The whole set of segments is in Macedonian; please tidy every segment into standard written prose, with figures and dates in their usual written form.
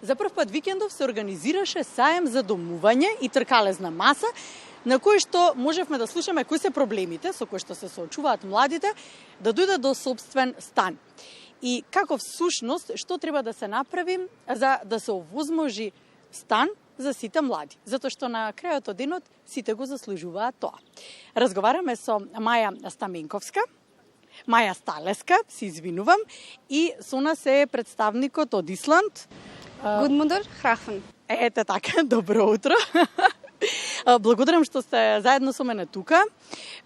За прв пат викендов се организираше саем за домување и тркалезна маса, на кој што можевме да слушаме кои се проблемите со кои што се соочуваат младите да дојдат до собствен стан. И како всушност што треба да се направи за да се овозможи стан за сите млади, затоа што на крајот од денот сите го заслужуваат тоа. Разговараме со Маја Стаменковска, Маја Сталеска, се извинувам, и со нас е представникот од Исланд. Гудмунdur Храхвен. Ете така, добро утро. Благодарам што сте заедно со мене тука.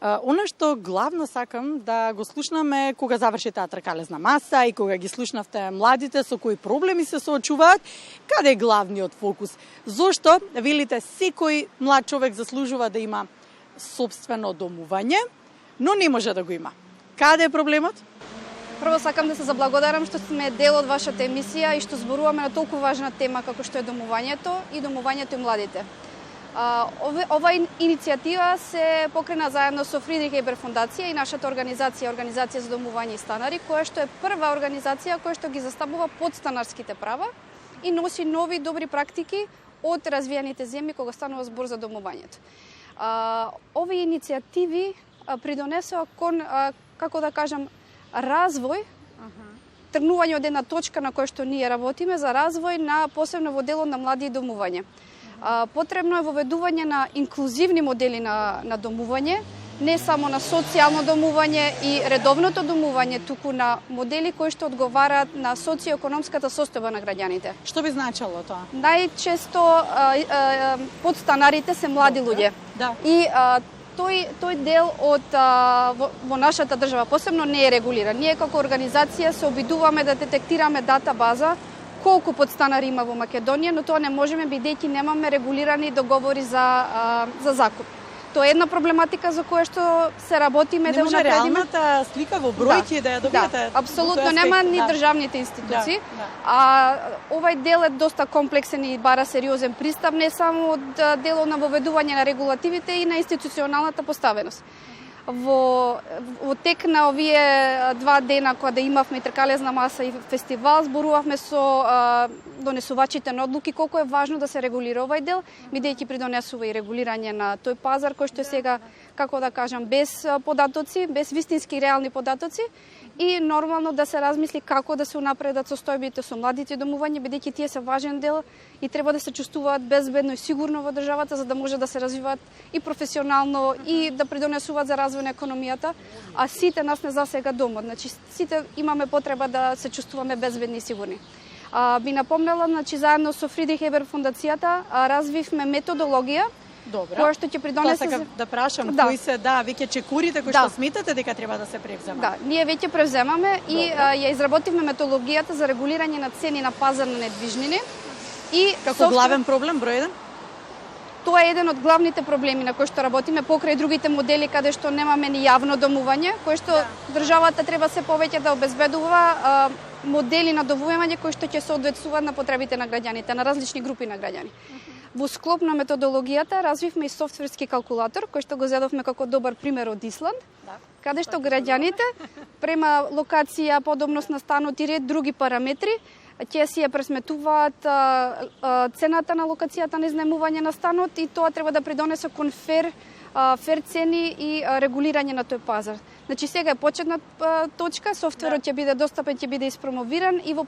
Она што главно сакам да го слушнаме кога заврши таа тркалезна маса и кога ги слушнавте младите со кои проблеми се соочуваат, каде е главниот фокус? Зошто велите секој млад човек заслужува да има собствено домување, но не може да го има? Каде е проблемот? Прво сакам да се заблагодарам што сме дел од вашата емисија и што зборуваме на толку важна тема како што е домувањето и домувањето и младите. Ова иницијатива се покрена заедно со Фридрих Ебер фондација и нашата Организација за домување и станари, која што е прва организација која што ги застапува подстанарските права и носи нови добри практики од развиените земји кога станува збор за домувањето. Овие иницијативи придонесоа кон, како да кажам, развој, тргнување од една точка на која што ние работиме за развој на посебно во делот на млади и домување. Потребно е воведување на инклузивни модели на домување, не само на социјално домување и редовното домување, туку на модели кои што одговараат на социјоекономската состојба на граѓаните. Што би значило тоа? Најчесто подстанарите се млади луѓе. Да. И тој дел во нашата држава посебно не е регулиран. Ние како организација се обидуваме да детектираме дата база колку подстанари има во Македонија, но тоа не можеме бидејќи немаме регулирани договори за закуп. Тоа е една проблематика за која што се работиме да унапредиме. Не може реалната слика во бројки да ја добиете? Да, апсолутно нема ни државните институции. Овај дел е доста комплексен и бара сериозен пристап, не само од делот на воведување на регулативите и на институционалната поставеност. Во тек на овие 2 дена кога да имавме тркалезна маса и фестивал, зборувавме со донесувачите на одлуки колку е важно да се регулира овај дел, бидејќи придонесува и регулирање на тој пазар кој што е сега, како да кажам, без податоци, без вистински реални податоци и нормално да се размисли како да се унапредат состојбите со младите домување, бидејќи тие се важен дел и треба да се чувствуваат безбедно и сигурно во државата за да може да се развиваат и професионално и да придонесуваат за развој на економијата, а сите нас не засега домот. Значи сите имаме потреба да се чувствуваме безбедни и сигурни. Би напомнала, значи заедно со Фридрих Ебер фондацијата развивме методологија. Добро. Која што ќе придонесе да прашам кои се веќе чекорите кои што сметате дека треба да се превземат. Да, ние веќе превземаме и ја изработивме методологијата за регулирање на цени на пазар на недвижнини и како главен проблем број 1. Тоа е еден од главните проблеми на кои што работиме покрај другите модели каде што немаме ни јавно домување, кои што државата треба се повеќе да обезбедува модели на домување кои што ќе соодветствуваат на потребите на граѓаните, на различни групи на граѓани. Во склоп на методологијата развивме и софтверски калкулатор, кој што го зедовме како добар пример од Исланд, каде што граѓаните према локација, подобност на станот и ред други параметри ќе си ја пресметуваат цената на локацијата на изнаемување на станот и тоа треба да придонесе кон фер цени и регулирање на тој пазар. Значи сега е почетна точка, софтверот ќе биде достапен, ќе биде испромовиран и во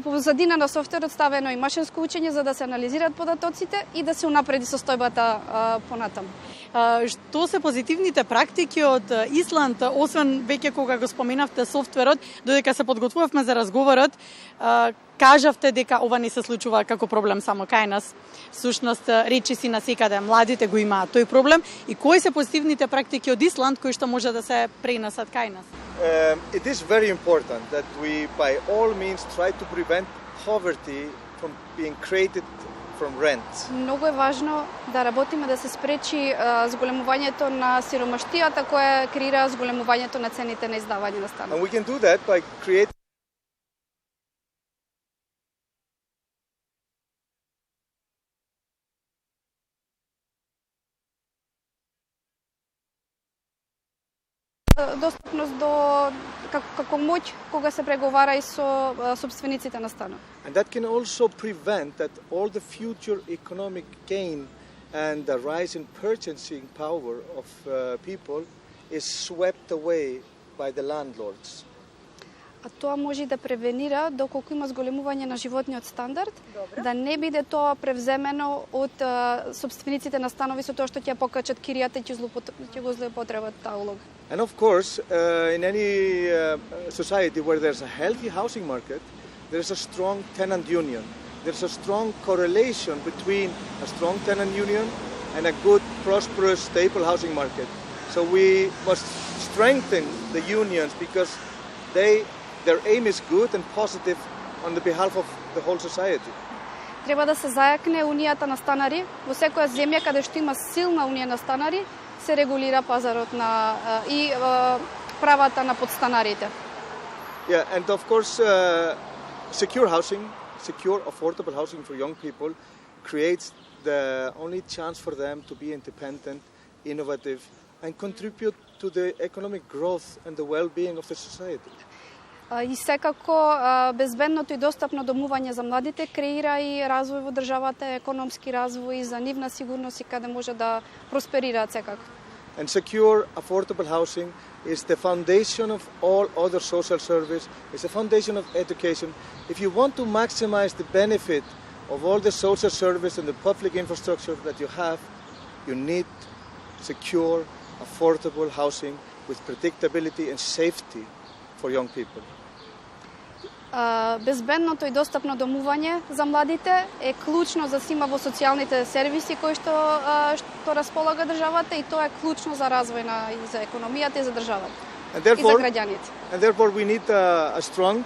позадина на софтверот ставено и машинско учење за да се анализираат податоците и да се унапреди состојбата понатаму. Што се позитивните практики од Исланд, освен веќе кога го споменавте софтверот, додека се подготвувавме за разговорот, кажавте дека ова не се случува како проблем само кај нас. Всушност, речи си на секаде, младите го имаат тој проблем. И кои се позитивните практики од Исланд кои што може да се пренесат кај нас? It is very important that we by all means try to prevent poverty from being created from rent. Многу е важно да работиме да се спречи зголемувањето на сиромаштијата која креира зголемувањето на цените на издавање на станови. And we can do that by creating достапност до како моќ кога се преговара и со собствениците на станови. And that can also prevent that all the future economic gain and the rise in purchasing power of people is swept away by the landlords. А тоа може да превенира доколку има зголемување на животниот стандард, да не биде тоа превземено од собствениците на станови со тоа што ќе покачат киријата и ќе го злоупотребат таа улога. And of course, in any society where there's a healthy housing market, there's a strong tenant union. There's a strong correlation between a strong tenant union and a good, prosperous, stable housing market. So we must strengthen the unions because their aim is good and positive on the behalf of the whole society. Треба да се зајакне унијата на станари. Во секоја земја каде што има силна унија на станари, се регулира пазарот и правата на подстанарите. Yeah, and of course, secure housing, secure, affordable housing for young people creates the only chance for them to be independent, innovative, and contribute to the economic growth and the well-being of the society. И секако безбедното и достапно домување за младите креира и развој во државата, економски развој и за нивна сигурност и каде може да просперираат секако. And secure, affordable housing is the foundation of all other social service, it's the foundation of education. If you want to maximize the benefit of all the social service and the public infrastructure that you have, you need secure, affordable housing with predictability and safety for young people. Безбедното и достапно домување за младите е клучно за сима во социјалните сервиси кои што располага државата и тоа е клучно за развој и за економијата и за државата и за граѓаните. And therefore we need a strong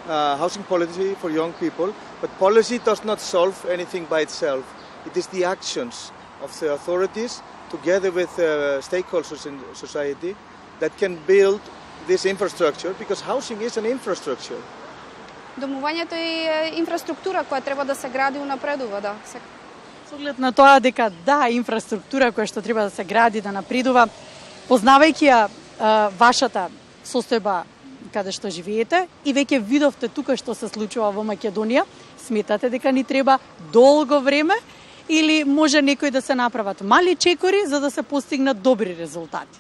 housing policy for young people, but policy does not solve anything by itself. It is the actions of the authorities together with stakeholders in society that can build this infrastructure, because housing is an infrastructure. Домувањето е инфраструктура која треба да се гради и напредува, да. Со оглед на тоа дека инфраструктура која што треба да се гради, да напредува, познавајќи ја вашата состојба каде што живеете и веќе видовте тука што се случува во Македонија, сметате дека ни треба долго време или може некои да се направат мали чекори за да се постигнат добри резултати?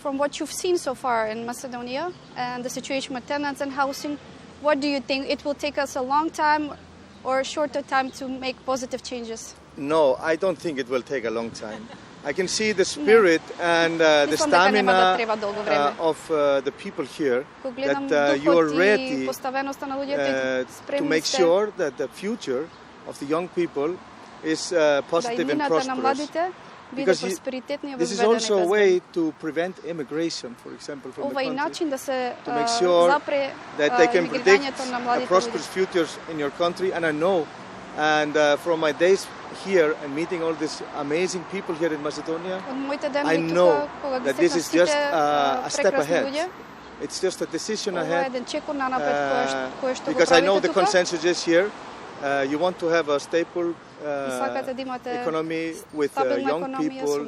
From what you've seen so far in Macedonia and the situation with tenants and housing, what do you think? It will take us a long time or a shorter time to make positive changes? No, I don't think it will take a long time. I can see the spirit and the stamina of the people here, that you are ready to make sure that the future of the young people is positive and prosperous. Because this is also a way to prevent immigration, for example, from the country, to make sure that they can predict a prosperous future in your country. And I know, and from my days here and meeting all these amazing people here in Macedonia, I know that this is just a step ahead. It's just a decision ahead, because I know the consensus is here. You want to have a stable economy with young people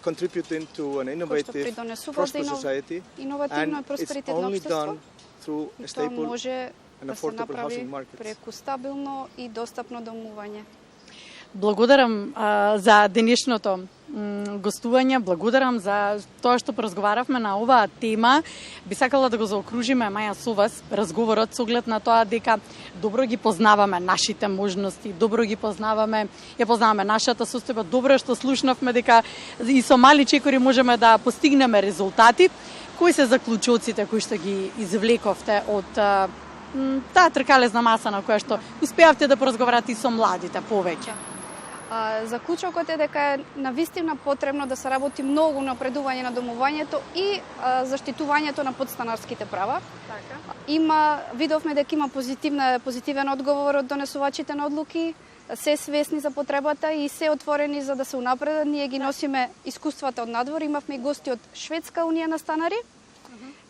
contributing to an innovative, prosperous society, and it's only done through a stable and affordable housing market. Благодарам за денешното гостување, благодарам за тоа што поразговаравме на оваа тема. Би сакала да го заокружиме, Маја, со вас разговорот со оглед на тоа дека добро ги познаваме нашите можности, добро ги познаваме, ја познаваме нашата состојба, добро што слушнавме дека и со мали чекори можеме да постигнеме резултати. Кои се заклучоците кои што ги извлековте од таа тркалезна маса на која што успеавте да поразговарате и со младите повеќе? Заклучокот е дека е навистина потребно да се работи многу на напредување на домувањето и заштитувањето на подстанарските права. Видовме дека има позитивен одговор од донесувачите на одлуки, се свесни за потребата и се отворени за да се унапредат. Ние ги носиме искуствата од надвор, имавме и гости од Шведска унија на станари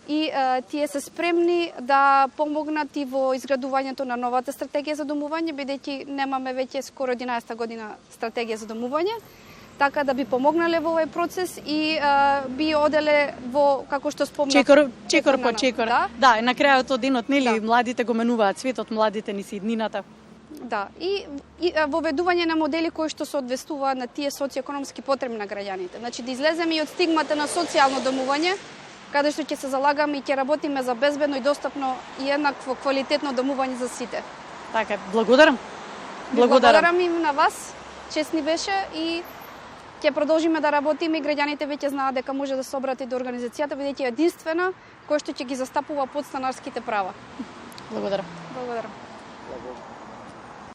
и тие се спремни да помогнат и во изградувањето на новата стратегија за домување, бидејќи немаме веќе скоро 11 година стратегија за домување. така да би помогнале во овој процес и би оделе во, како што спомнав, чекор по чекор. Да, и на крајот од денот, нели, младите го менуваат светот, младите ни се иднината. Да, и воведување на модели кои што се одвестуваат на тие социјекономски потреби на граѓаните. Значи да излеземе и од стигмата на социјално домување, каде што ќе се залагаме и ќе работиме за безбедно и достапно и еднакво квалитетно домување за сите. Така, благодарам. Благодарам и на вас. Честни беше и ќе продолжиме да работиме и граѓаните веќе знаат дека може да се обрати до организацијата, бидејќи е единствена која што ќе ги застапува подстанарските права. Благодарам. Благодарам.